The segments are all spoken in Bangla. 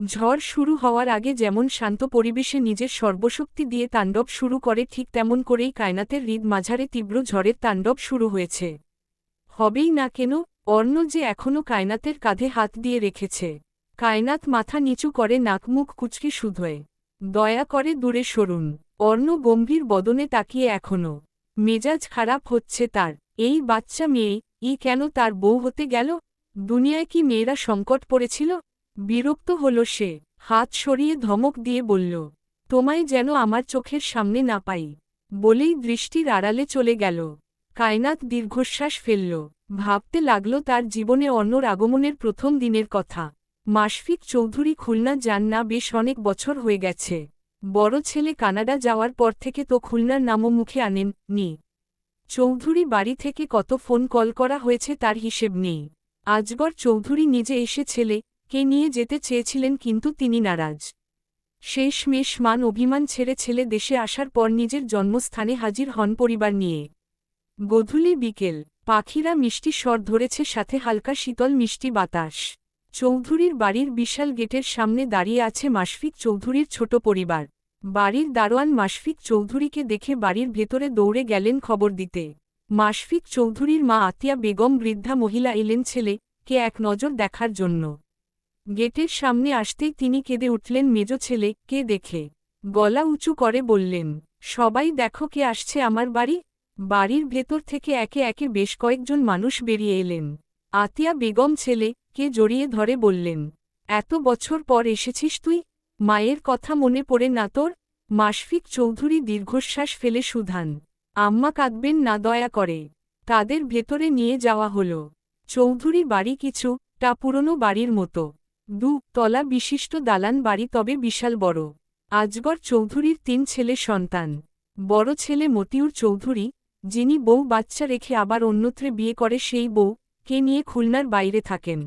ঝড় শুরু হওয়ার আগে যেমন শান্ত পরিবেশে নিজের সর্বশক্তি দিয়ে তাণ্ডব শুরু করে ঠিক তেমন করেই কায়নাতের হৃদ মাঝারে তীব্র ঝড়ের তাণ্ডব শুরু হয়েছে। হবেই না কেন, অর্ণ যে এখনও কায়নাতের কাঁধে হাত দিয়ে রেখেছে। কায়নাত মাথা নিচু করে নাকমুখ কুঁচকে শুধোয়, দয়া করে দূরে সরুন। অর্ণ গম্ভীর বদনে তাকিয়ে এখনও। মেজাজ খারাপ হচ্ছে তার। এই বাচ্চা মেয়ে কেন তার বউ হতে গেল? দুনিয়ায় কি মেয়েরা সংকট পড়েছিল? বিরক্ত হল সে, হাত সরিয়ে ধমক দিয়ে বলল, তোমায় যেন আমার চোখের সামনে না পাই। বলেই দৃষ্টির আড়ালে চলে গেল। কায়নাত দীর্ঘশ্বাস ফেলল, ভাবতে লাগল তার জীবনে অর্ণর আগমনের প্রথম দিনের কথা। মাশফিক চৌধুরী খুলনা যান না বেশ অনেক বছর হয়ে গেছে। বড় ছেলে কানাডা যাওয়ার পর থেকে তো খুলনার নামও মুখে আনেননি। চৌধুরী বাড়ি থেকে কত ফোন কল করা হয়েছে তার হিসেব নেই। আজগর চৌধুরী নিজে এসে ছেলেকে নিয়ে যেতে চেয়েছিলেন, কিন্তু তিনি নারাজ। শেষমেশ মান অভিমান ছেড়ে ছেলে দেশে আসার পর নিজের জন্মস্থানে হাজির হন পরিবার নিয়ে। গধূলি বিকেল, পাখিরা মিষ্টি স্বর ধরেছে, সাথে হালকা শীতল মিষ্টি বাতাস। চৌধুরীর বাড়ির বিশাল গেটের সামনে দাঁড়িয়ে আছে মাশফিক চৌধুরীর ছোট পরিবার। বাড়ির দারোয়ান মাশফিক চৌধুরীকে দেখে বাড়ির ভেতরে দৌড়ে গেলেন খবর দিতে। মাশফিক চৌধুরীর মা আতিয়া বেগম বৃদ্ধা মহিলা এলেন ছেলেকে এক নজর দেখার জন্য। গেটের সামনে আসতেই তিনি কেঁদে উঠলেন মেজ ছেলেকে দেখে। গলা উঁচু করে বললেন, সবাই দেখো কে আসছে আমার বাড়ি। বাড়ির ভেতর থেকে একে একে বেশ কয়েকজন মানুষ বেরিয়ে এলেন। আতিয়া বেগম ছেলেকে জড়িয়ে ধরে বললেন, এত বছর পর এসেছিস তুই? মায়ের কথা মনে পড়ে না তোর? মাশফিক চৌধুরী দীর্ঘশ্বাস ফেলে শুধান, আম্মা কাঁদবেন না দয়া করে। তাদের ভেতরে নিয়ে যাওয়া হল। চৌধুরী বাড়ি কিছুটা পুরনো বাড়ির মতো। তলা বিশিষ্ট দালান বাড়ি, তবে বিশাল বড়। আজগর চৌধুরীর ৩ ছেলে সন্তান। বড় ছেলে মতিউর চৌধুরী, যিনি বউ বাচ্চা রেখে আবার অন্যত্রে বিয়ে করে সেই বউকে নিয়ে খুলনার বাইরে থাকেন।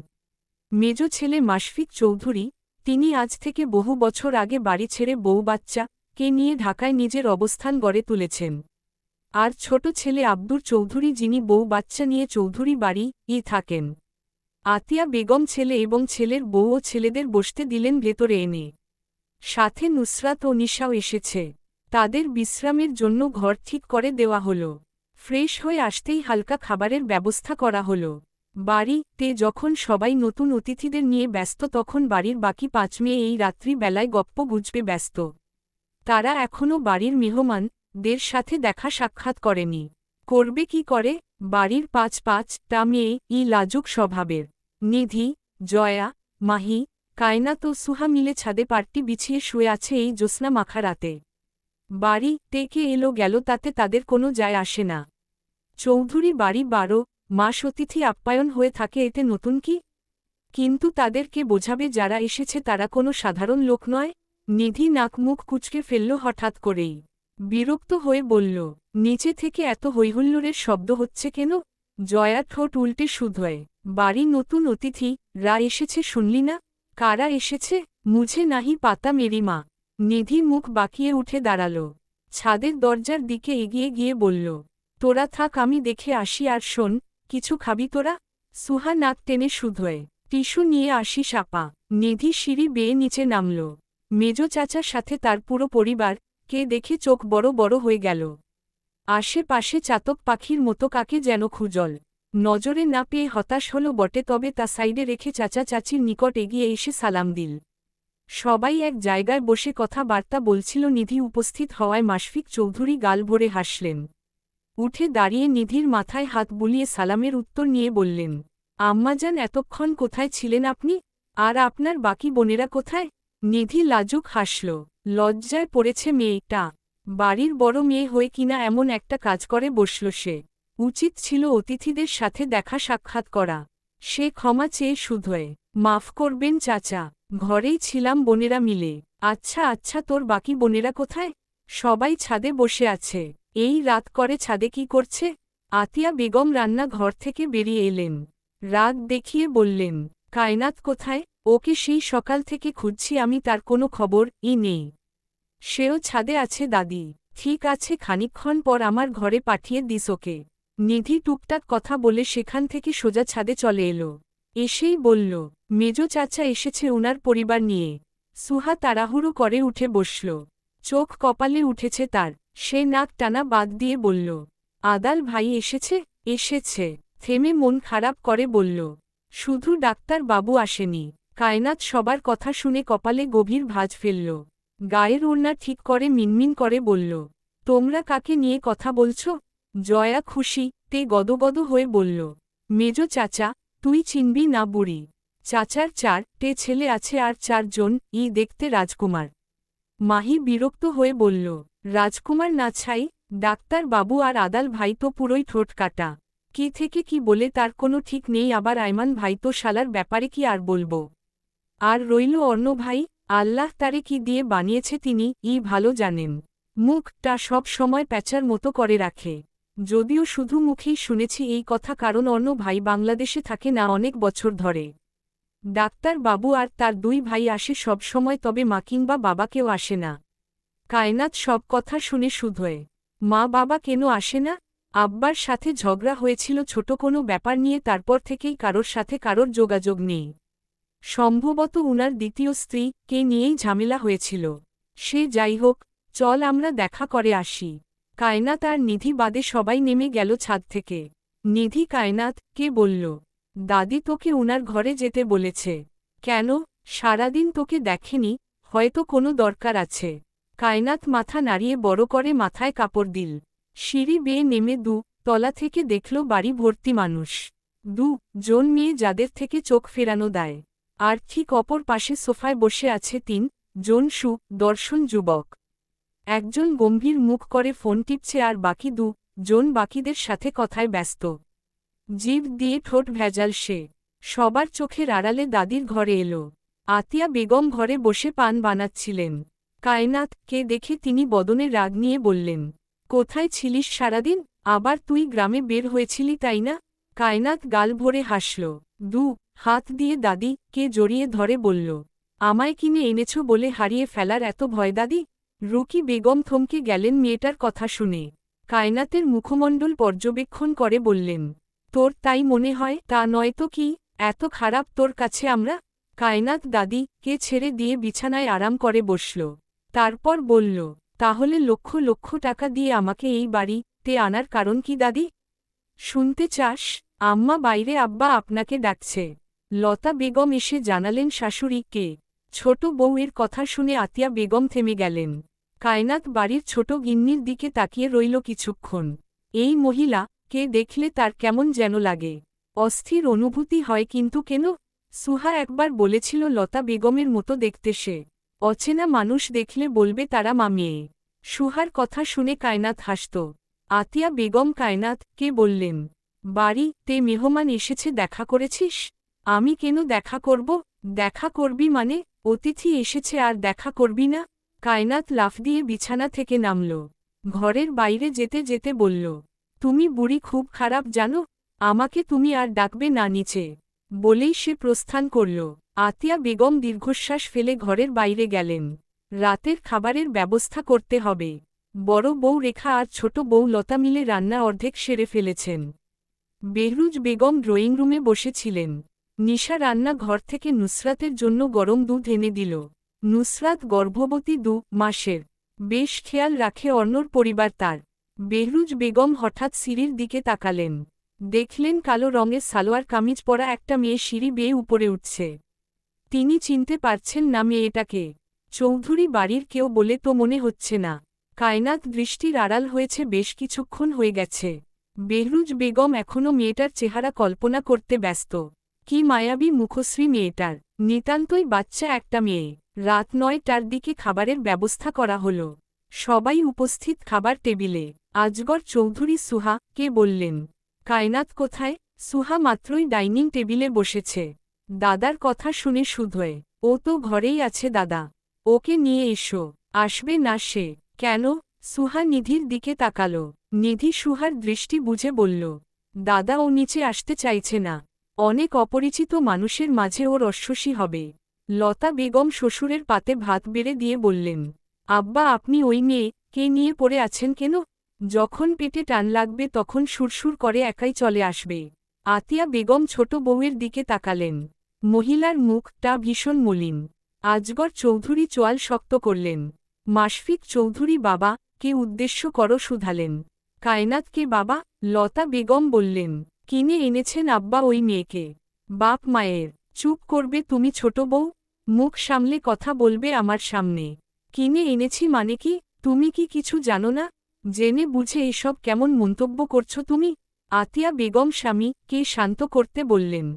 মেজ ছেলে মাশফিক চৌধুরী, তিনি আজ থেকে বহু বছর আগে বাড়ি ছেড়ে বউ বাচ্চাকে নিয়ে ঢাকায় নিজের অবস্থান গড়ে তুলেছেন। আর ছোট ছেলে আব্দুর চৌধুরী, যিনি বউ বাচ্চা নিয়ে চৌধুরী বাড়ি থাকেন। আতিয়া বেগম ছেলে এবং ছেলের বউ ও ছেলেদের বসতে দিলেন ভেতরে এনে। সাথে নুসরাত ও নিশাও এসেছে। তাদের বিশ্রামের জন্য ঘর ঠিক করে দেওয়া হল। ফ্রেশ হয়ে আসতেই হালকা খাবারের ব্যবস্থা করা হল। বাড়িতে যখন সবাই নতুন অতিথিদের নিয়ে ব্যস্ত, তখন বাড়ির বাকি ৫ মেয়ে এই রাত্রি বেলায় গপ্প গুজবে ব্যস্ত। তারা এখনও বাড়ির মেহমানদের সাথে দেখা সাক্ষাৎ করেনি। করবে কি করে? বাড়ির ৫টা মেয়ে লাজুক স্বভাবের। নিধি, জয়া, মাহি, কায়নাত ও সুহা মিলে ছাদে পাট্টি বিছিয়ে শুয়ে আছে এই জ্যোৎস্না মাখা রাতে। বাড়ি থেকে এলো গেল তাতে তাদের কোনো যায় আসে না। চৌধুরী বাড়ি ১২ মাস অতিথি আপ্যায়ন হয়ে থাকে, এতে নতুন কি? কিন্তু তাদেরকে বোঝাবে যারা এসেছে তারা কোনো সাধারণ লোক নয়। নিধি নাক মুখ কুঁচকে ফেলল হঠাৎ করেই। বিরক্ত হয়ে বলল, নিচে থেকে এত হৈহুল্লোড়ের শব্দ হচ্ছে কেন? জয়া ঠোঁট উল্টে শুধোয়, বাড়ি নতুন অতিথিরা এসেছে শুনলি না? কারা এসেছে? মুঝে নাহি পাতা মেরি মা। নিধি মুখ বাঁকিয়ে উঠে দাঁড়াল। ছাদের দরজার দিকে এগিয়ে গিয়ে বলল, তোরা থাক, আমি দেখে আসি। আর শোন, কিছু খাবি তোরা? সুহা নাক টেনে শুধোয়, টিস্যু নিয়ে আসিস আপা। নিধি সিঁড়ি বেয়ে নিচে নামল। মেজ চাচার সাথে তার পুরো পরিবারকে দেখে চোখ বড় বড় হয়ে গেল। আশেপাশে চাতক পাখির মতো কাকে যেন খুঁজল নজরে না পেয়ে হতাশ হল বটে, তবে তা সাইডে রেখে চাচা চাচির নিকট এগিয়ে এসে সালাম দিল। সবাই এক জায়গায় বসে কথাবার্তা বলছিল। নিধি উপস্থিত হওয়ায় মাশফিক চৌধুরী গাল ভরে হাসলেন। উঠে দাঁড়িয়ে নিধির মাথায় হাত বুলিয়ে সালামের উত্তর নিয়ে বললেন, আম্মাজান, এতক্ষণ কোথায় ছিলেন আপনি? আর আপনার বাকি বোনেরা কোথায়? নিধি লাজুক হাসল। লজ্জায় পড়েছে মেয়েটা। বাড়ির বড় মেয়ে হয়ে কিনা এমন একটা কাজ করে বসল সে। উচিত ছিল অতিথিদের সাথে দেখা সাক্ষাৎ করা। সে ক্ষমা চেয়ে শুধোয়, মাফ করবেন চাচা, ঘরেই ছিলাম বোনেরা মিলে। আচ্ছা আচ্ছা, তোর বাকি বোনেরা কোথায়? সবাই ছাদে বসে আছে। এই রাত করে ছাদে কি করছে? আতিয়া বেগম রান্না ঘর থেকে বেরিয়ে এলেন। রাগ দেখিয়ে বললেন, কায়নাত কোথায়? ওকে সেই সকাল থেকে খুঁজছি আমি, তার কোনো খবরই নেই। সেও ছাদে আছে দাদি। ঠিক আছে, খানিকক্ষণ পর আমার ঘরে পাঠিয়ে দিস ওকে। নিধি টুকটাক কথা বলে সেখান থেকে সোজা ছাদে চলে এলো। এসেই বলল, মেজ চাচা এসেছে উনার পরিবার নিয়ে। সুহা তাড়াহুড়ো করে উঠে বসল। চোখ কপালে উঠেছে তার। সে নাক টানা বাদ দিয়ে বলল, আদাল ভাই এসেছে? এসেছে। থেমে মন খারাপ করে বলল, শুধু ডাক্তার বাবু আসেনি। কায়নাত সবার কথা শুনে কপালে গভীর ভাঁজ ফেলল। গায়ের ওড়না ঠিক করে মিনমিন করে বলল, তোমরা কাকে নিয়ে কথা বলছ? জয়া খুশি তে গদগদ হয়ে বলল, মেজ চাচা, তুই চিনবি না বুড়ি। চাচার 4টে ছেলে আছে আর 4জন দেখতে রাজকুমার। মাহি বিরক্ত হয়ে বলল, রাজকুমার না ছাই? ডাক্তার বাবু আর আদাল ভাই তো পুরোই ঠোঁট কাটা। কি থেকে কি বলে তার কোনো ঠিক নেই। আবার আয়মান ভাই তো শালার ব্যাপারে কি আর বলবো। আর রইল অর্ণ ভাই, আল্লাহ তারে কি দিয়ে বানিয়েছে তিনি ভালো জানেন। মুখটা সব সময় প্যাঁচার মতো করে রাখে। যদিও শুধু মুখেই শুনেছি এই কথা, কারণ অর্ণ ভাই বাংলাদেশে থাকে না অনেক বছর ধরে। ডাক্তার বাবু আর তার 2 ভাই আসে সব সময়, তবে মা কিংবা বাবা কেউ আসে না। কায়নাত সব কথা শুনে শুধোয়, মা বাবা কেন আসে না? আব্বার সাথে ঝগড়া হয়েছিল ছোট কোনো ব্যাপার নিয়ে, তারপর থেকেই কারোর সাথে কারোর যোগাযোগ নেই। সম্ভবত উনার দ্বিতীয় স্ত্রী কে নিয়েই ঝামেলা হয়েছিল। সে যাই হোক, চল আমরা দেখা করে আসি। কায়নাত আর নিধি বাদে সবাই নেমে গেল ছাদ থেকে। নিধি কায়নাত কে বলল, দাদি তোকে উনার ঘরে যেতে বলেছে। কেন? সারাদিন তোকে দেখেনি, হয়তো কোনো দরকার আছে। কায়নাত মাথা নাড়িয়ে বড় করে মাথায় কাপড় দিল। সিঁড়ি বেয়ে নেমে তলা থেকে দেখল বাড়ি ভর্তি মানুষ। 2 জন মেয়ে যাদের থেকে চোখ ফেরানো দেয়। আর ঠিক অপর পাশে সোফায় বসে আছে 3 জন দর্শন যুবক। একজন গম্ভীর মুখ করে ফোন টিপছে আর বাকি 2 জন বাকিদের সাথে কথায় ব্যস্ত। জিভ দিয়ে ঠোঁট ভেজাল সে। সবার চোখের আড়ালে দাদির ঘরে এলো। আতিয়া বেগম ঘরে বসে পান বানাচ্ছিলেন। কায়নাত কে দেখে তিনি বদনে রাগ নিয়ে বললেন, কোথায় ছিলিস সারাদিন? আবার তুই গ্রামে বের হয়েছিলি তাই না? কায়নাত গাল ভরে হাসল। 2 হাত দিয়ে দাদি কে জড়িয়ে ধরে বলল, আমায় কিনে এনেছ বলে হারিয়ে ফেলার এত ভয় দাদি? রুকি বেগম থমকে গেলেন মেয়েটার কথা শুনে। কায়নাতের মুখমণ্ডল পর্যবেক্ষণ করে বললেন, তোর তাই মনে হয়? তা নয়তো কি, এত খারাপ তোর কাছে আমরা? কায়নাত দাদি কে ছেড়ে দিয়ে বিছানায় আরাম করে বসল। তারপর বলল, তাহলে লক্ষ লক্ষ টাকা দিয়ে আমাকে এই বাড়িতে আনার কারণ কি দাদি? শুনতে চাস? আম্মা বাইরে, আব্বা আপনাকে ডাকছে। লতা বেগম এসে জানালেন শাশুড়ি কে। ছোট বউয়ের কথা শুনে আতিয়া বেগম থেমে গেলেন। কায়নাত বাড়ির ছোট গিন্নির দিকে তাকিয়ে রইল কিছুক্ষণ। এই মহিলা কে দেখলে তার কেমন যেন লাগে। অস্থির অনুভূতি হয়, কিন্তু কেন? সুহা একবার বলেছিল লতা বেগমের মতো দেখতে সে। অচেনা মানুষ দেখলে বলবে তারা মা মেয়ে। সুহার কথা শুনে কায়নাত হাসত। আতিয়া বেগম কায়নাত কে বললেন, বাড়িতে মেহমান এসেছে, দেখা করেছিস? আমি কেন দেখা করব? দেখা করবি মানে? অতিথি এসেছে আর দেখা করবি না? কায়নাত লাফ দিয়ে বিছানা থেকে নামল। ঘরের বাইরে যেতে যেতে বলল, তুমি বুড়ি খুব খারাপ জানো, আমাকে তুমি আর ডাকবে না নিচে। বলেই সে প্রস্থান করল। আতিয়া বেগম দীর্ঘশ্বাস ফেলে ঘরের বাইরে গেলেন। রাতের খাবারের ব্যবস্থা করতে হবে। বড় বউ রেখা আর ছোট বউ লতা মিলে রান্না অর্ধেক সেরে ফেলেছেন। বেহরুজ বেগম ড্রয়িং রুমে বসেছিলেন। নিশা রান্না ঘর থেকে নুসরাতের জন্য গরম দুধ এনে দিল। নুসরাত গর্ভবতী 2 মাসের। বেশ খেয়াল রাখে অর্ণর পরিবার তার। বেহরুজ বেগম হঠাৎ সিঁড়ির দিকে তাকালেন। দেখলেন কালো রঙের সালোয়ার কামিজ পরা একটা মেয়ে সিঁড়ি বেয়ে উপরে উঠছে। তিনি চিনতে পারছেন না মেয়েটাকে। চৌধুরী বাড়ির কেউ বলে তো মনে হচ্ছে না। কায়নাত দৃষ্টির আড়াল হয়েছে বেশ কিছুক্ষণ হয়ে গেছে। বেহরুজ বেগম এখনও মেয়েটার চেহারা কল্পনা করতে ব্যস্ত। কি মায়াবী মুখশ্রী মেয়েটার। নিতান্তই বাচ্চা একটা মেয়ে। রাত 9টার দিকে খাবারের ব্যবস্থা করা হল। সবাই উপস্থিত খাবার টেবিলে। আজগর চৌধুরী সুহা কে বললেন, কায়নাত কোথায়? সুহা মাত্রই ডাইনিং টেবিলে বসেছে। দাদার কথা শুনে শুধোয়, ও তো ঘরেই আছে দাদা। ওকে নিয়ে এসো। আসবে না সে? কেন? সুহা নিধির দিকে তাকালো। নিধি সুহার দৃষ্টি বুঝে বলল, দাদা ও নিচে আসতে চাইছে না। অনেক অপরিচিত মানুষের মাঝে ওর অস্বস্তি হবে। লতা বেগম শ্বশুরের পাতে ভাত বেড়ে দিয়ে বললেন, আব্বা আপনি ওই মেয়ে কে নিয়ে পড়ে আছেন কেন? যখন পেটে টান লাগবে তখন সুরসুর করে একাই চলে আসবে। আতিয়া বেগম ছোট বউয়ের দিকে তাকালেন। মহিলার মুখটা ভীষণ মলিন। আজগর চৌধুরী চোয়াল শক্ত করলেন। মাশফিক চৌধুরী বাবা কে উদ্দেশ্য করো শুধালেন। কায়নাত কে বাবা? লতা বেগম বললেন। কিনে এনেছেন আব্বা ওই মেয়েকে। বাপ মায়ের। চুপ করবে তুমি ছোট বউ? মুখ সামলে কথা বলবে আমার সামনে। কিনে এনেছি মানে কি? তুমি কি কিছু জানো না? জেনে বুঝে এসব কেমন মন্তব্য করছো তুমি? আতিয়া বেগম স্বামীকে শান্ত করতে বললেন।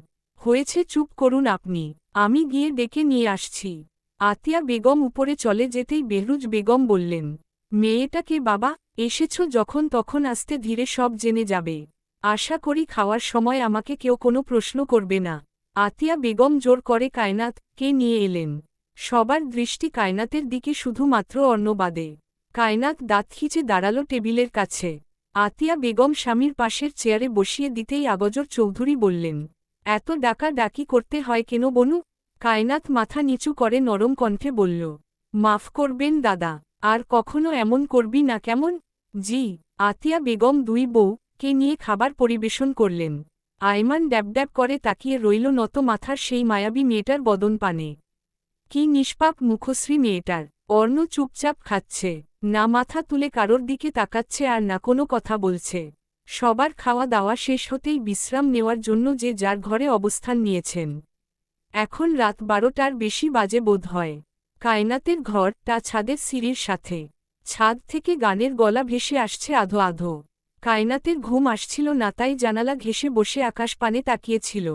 হয়েছে, চুপ করুন আপনি, আমি গিয়ে ডেকে নিয়ে আসছি। আতিয়া বেগম উপরে চলে যেতেই বেহরুজ বেগম বললেন। মেয়েটাকে বাবা, এসেছ যখন তখন আস্তে ধীরে সব জেনে যাবে। আশা করি খাওয়ার সময় আমাকে কেউ কোনো প্রশ্ন করবে না। আতিয়া বেগম জোর করে কায়নাতকে নিয়ে এলেন। সবার দৃষ্টি কায়নাতের দিকে, শুধুমাত্র অর্ণবাদে। কায়নাত দাঁত খিচে দাঁড়ালো টেবিলের কাছে। আতিয়া বেগম স্বামীর পাশের চেয়ারে বসিয়ে দিতেই আগজর চৌধুরী বললেন। এত ডাকাডাকি করতে হয় কেন বনু? কায়নাত মাথা নিচু করে নরম কণ্ঠে বলল। মাফ করবেন দাদা, আর কখনো এমন করবি না কেমন? জি। আতিয়া বেগম দুই বউকে নিয়ে খাবার পরিবেশন করলেন। আয়মান ড্যাবড্যাব করে তাকিয়ে রইল নত মাথার সেই মায়াবী মেয়েটার বদন পানে। কি নিষ্পাপ মুখশ্রী মেয়েটার। অর্ণ চুপচাপ খাচ্ছে, না মাথা তুলে কারোর দিকে তাকাচ্ছে আর না কোনো কথা বলছে। সবার খাওয়া দাওয়া শেষ হতেই বিশ্রাম নেওয়ার জন্য যে যার ঘরে অবস্থান নিয়েছেন। এখন রাত 12টার বেশি বাজে বোধ হয়। কায়নাতের ঘরটা ছাদের সিঁড়ির সাথে। ছাদ থেকে গানের গলা ভেসে আসছে আধো আধো। কায়নাতের ঘুম আসছিল না, তাই জানালা ঘেঁষে বসে আকাশপানে তাকিয়েছিল।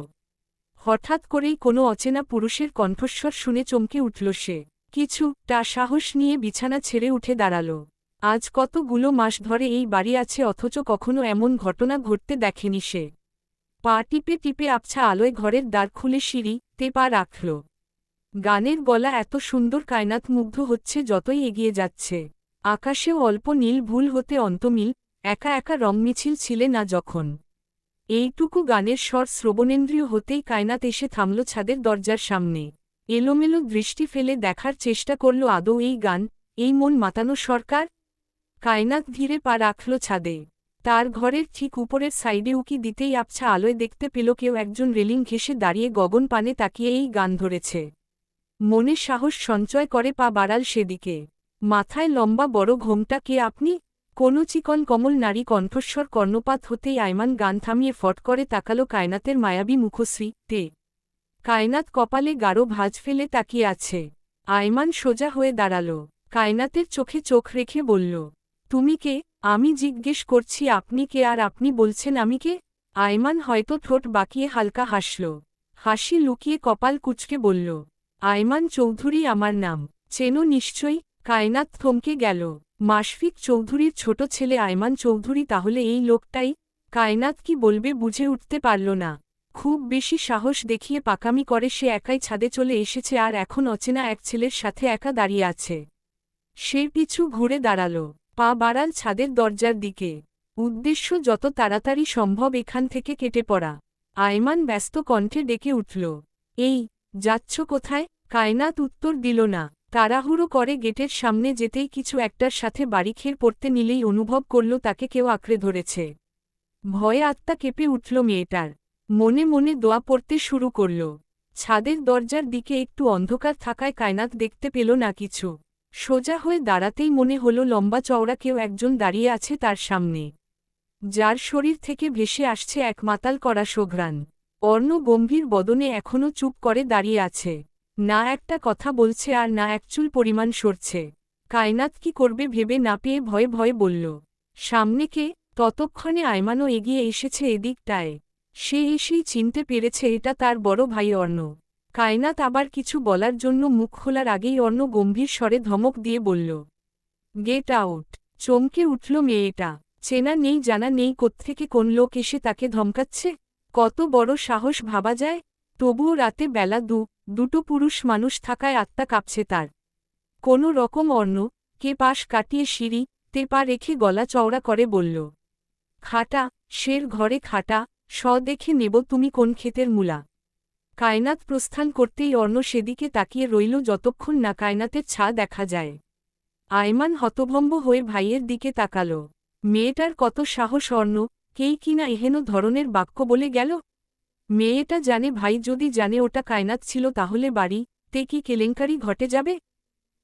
হঠাৎ করেই কোনো অচেনা পুরুষের কণ্ঠস্বর শুনে চমকে উঠল সে। কিছুটা সাহস নিয়ে বিছানা ছেড়ে উঠে দাঁড়াল। আজ কতগুলো মাস ধরে এই বাড়ি আছে, অথচ কখনো এমন ঘটনা ঘটতে দেখেনি সে। পা টিপে টিপে আবছা আলোয় ঘরের দ্বার খুলে সিঁড়িতে পা রাখল। গানের গলা এত সুন্দর, কায়নাত মুগ্ধ হচ্ছে যতই এগিয়ে যাচ্ছে। আকাশেও অল্প নীল ভুল হতে অন্তমিল, একা একা রং মিছিল ছিলে না যখন। এইটুকু গানের স্বর শ্রবণেন্দ্রিয় হতেই কায়নাত এসে থামল ছাদের দরজার সামনে। এলোমেলো দৃষ্টি ফেলে দেখার চেষ্টা করল আদৌ এই গান, এই মন মাতানো সরকার। কায়নাত ধীরে পা রাখল ছাদে। তার ঘরের ঠিক উপরের সাইডে উকি দিতেই আবছা আলোয় দেখতে পেল কেউ একজন রেলিং ঘেঁষে দাঁড়িয়ে গগন পানে তাকিয়ে এই গান ধরেছে। মনে সাহস সঞ্চয় করে পা বাড়াল সেদিকে। মাথায় লম্বা বড় ঘোমটা। কে আপনি? কোনো চিকন কমল নারী কণ্ঠস্বর কর্ণপাত হতেই আয়মান গান থামিয়ে ফট করে তাকালো কায়নাতের মায়াবী মুখশ্রীতে। কায়নাত কপালে গাঢ় ভাঁজ ফেলে তাকিয়ে আছে। আয়মান সোজা হয়ে দাঁড়াল। কায়নাতের চোখে চোখ রেখে বলল, তুমি কে? আমি জিজ্ঞেস করছি আপনি কে, আর আপনি বলছেন আমি কে? আয়মান হয়তো ঠোঁট বাঁকিয়ে হালকা হাসল। হাসি লুকিয়ে কপাল কুঁচকে বলল, আয়মান চৌধুরী আমার নাম। চেনো নিশ্চয়ই? কায়নাত থমকে গেল। মাশফিক চৌধুরীর ছোট ছেলে আয়মান চৌধুরী তাহলে এই লোকটাই? কায়নাত কি বলবে বুঝে উঠতে পারল না। খুব বেশি সাহস দেখিয়ে পাকামি করে সে একাই ছাদে চলে এসেছে, আর এখন অচেনা এক ছেলের সাথে একা দাঁড়িয়ে আছে। সে পিছু ঘুরে দাঁড়াল, পা বাড়াল ছাদের দরজার দিকে। উদ্দেশ্য যত তাড়াতাড়ি সম্ভব এখান থেকে কেটে পড়া। আয়মান ব্যস্ত কণ্ঠে ডেকে উঠল, এই, যাচ্ছ কোথায়? কায়নাত উত্তর দিল না। তাড়াহুড়ো করে গেটের সামনে যেতেই কিছু একটার সাথে বাড়িখের পড়তে নিলেই অনুভব করল তাকে কেউ আঁকড়ে ধরেছে। ভয়ে আত্মা কেঁপে উঠল মেয়েটার। মনে মনে দোয়া পড়তে শুরু করল। ছাদের দরজার দিকে একটু অন্ধকার থাকায় কায়নাত দেখতে পেল না কিছু। সোজা হয়ে দাঁড়াতেই মনে হল লম্বা চওড়া কেউ একজন দাঁড়িয়ে আছে তার সামনে, যার শরীর থেকে ভেসে আসছে এক মাতাল করা সুঘ্রাণ। অর্ণ গম্ভীর বদনে এখনও চুপ করে দাঁড়িয়ে আছে। না একটা কথা বলছে আর না একচুল পরিমাণ সরছে। কায়নাত কি করবে ভেবে না পেয়ে ভয়ে ভয়ে বলল, সামনে কে? ততক্ষণে আয়মানও এগিয়ে এসেছে এদিকটায়। সে এসেই চিনতে পেরেছে এটা তার বড় ভাই অর্ণ। কায়নাত আবার কিছু বলার জন্য মুখ খোলার আগেই অর্ণ গম্ভীর স্বরে ধমক দিয়ে বলল, গেট আউট। চমকে উঠল মেয়েটা। চেনা নেই জানা নেই কোত্থেকে কোন লোক এসে তাকে ধমকাচ্ছে। কত বড় সাহস ভাবা যায়। তবুও রাতে বেলা দুটো পুরুষ মানুষ থাকায় আত্মা কাঁপছে তার। কোনো রকম অর্ণকে পাশ কাটিয়ে সিঁড়িতে পা রেখে গলা চওড়া করে বলল, খাটা, শের ঘরে খাটা, দেখে নেব তুমি কোন ক্ষেতের মূলা। কায়নাত প্রস্থান করতেই অর্ণ সেদিকে তাকিয়ে রইল যতক্ষণ না কায়নাতের ছা দেখা যায়। আয়মান হতভম্ব হয়ে ভাইয়ের দিকে তাকাল। মেয়েটার কত সাহস! অর্ণ কেই কিনা এহেন ধরনের বাক্য বলে গেল। মেয়েটা জানে ভাই যদি জানে ওটা কায়নাত ছিল তাহলে বাড়িতে কি কেলেঙ্কারি ঘটে যাবে।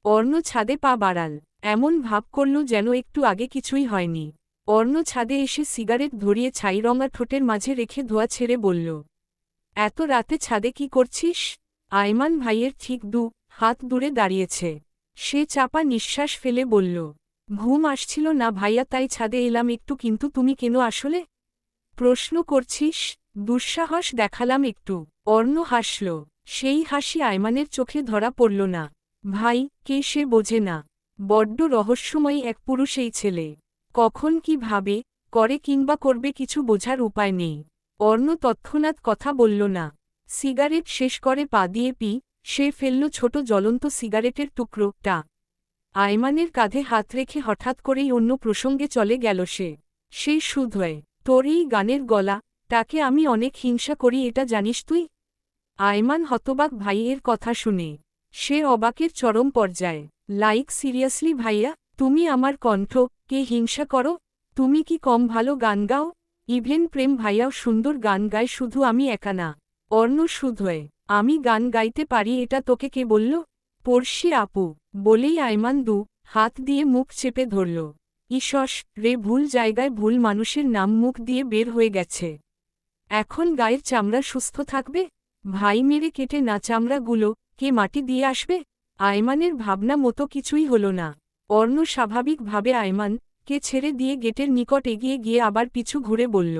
অর্ণ ছাদে পা বাড়াল, এমন ভাব করল যেন একটু আগে কিছুই হয়নি। অর্ণ ছাদে এসে সিগারেট ধরিয়ে ছাইরঙা ঠোঁটের মাঝে রেখে ধোয়া ছেড়ে বলল, এত রাতে ছাদে কি করছিস? আয়মান ভাইয়ের ঠিক হাত দূরে দাঁড়িয়েছে। সে চাপা নিঃশ্বাস ফেলে বলল, ঘুম আসছিল না ভাইয়া তাই ছাদে এলাম একটু। কিন্তু তুমি কেন আসলে প্রশ্ন করছিস? দুঃসাহস দেখালাম একটু। অর্ণ হাসল, সেই হাসি আয়মানের চোখে ধরা পড়ল না। ভাই কে সে বোঝে না। বড্ড রহস্যময়ী এক পুরুষ এই ছেলে। কখন কি ভাবে করে কিংবা করবে কিছু বোঝার উপায় নেই। অর্ণ তৎক্ষণাৎ কথা বলল না। সিগারেট শেষ করে পা দিয়ে সে ফেলল ছোট জ্বলন্ত সিগারেটের টুকরোটা। আয়মানের কাঁধে হাত রেখে হঠাৎ করেই অন্য প্রসঙ্গে চলে গেল সে। সেই শুধোয়, তোর এই গানের গলা, তাকে আমি অনেক হিংসা করি এটা জানিস তুই? আয়মান হতবাক ভাইয়ের কথা শুনে। সে অবাকের চরম পর্যায়ে। লাইক সিরিয়াসলি ভাইয়া, তুমি আমার কণ্ঠ কে হিংসা করো? তুমি কি কম ভালো গান গাও? ইভেন প্রেম ভাইয়াও সুন্দর গান গায়, শুধু আমি একা না। অর্ণ শুধোয়, আমি গান গাইতে পারি এটা তোকে কে বলল? পড়শি আপু। বলেই আয়মান হাত দিয়ে মুখ চেপে ধরল। ইসস রে, ভুল জায়গায় ভুল মানুষের নাম মুখ দিয়ে বের হয়ে গেছে। এখন গায়ের চামড়া সুস্থ থাকবে? ভাই মেরে কেটে না চামড়াগুলো কে মাটি দিয়ে আসবে? আয়মানের ভাবনা মতো কিছুই হল না। অর্ণ স্বাভাবিকভাবে আয়মানকে ছেড়ে দিয়ে গেটের নিকট এগিয়ে গিয়ে আবার পিছু ঘুরে বলল,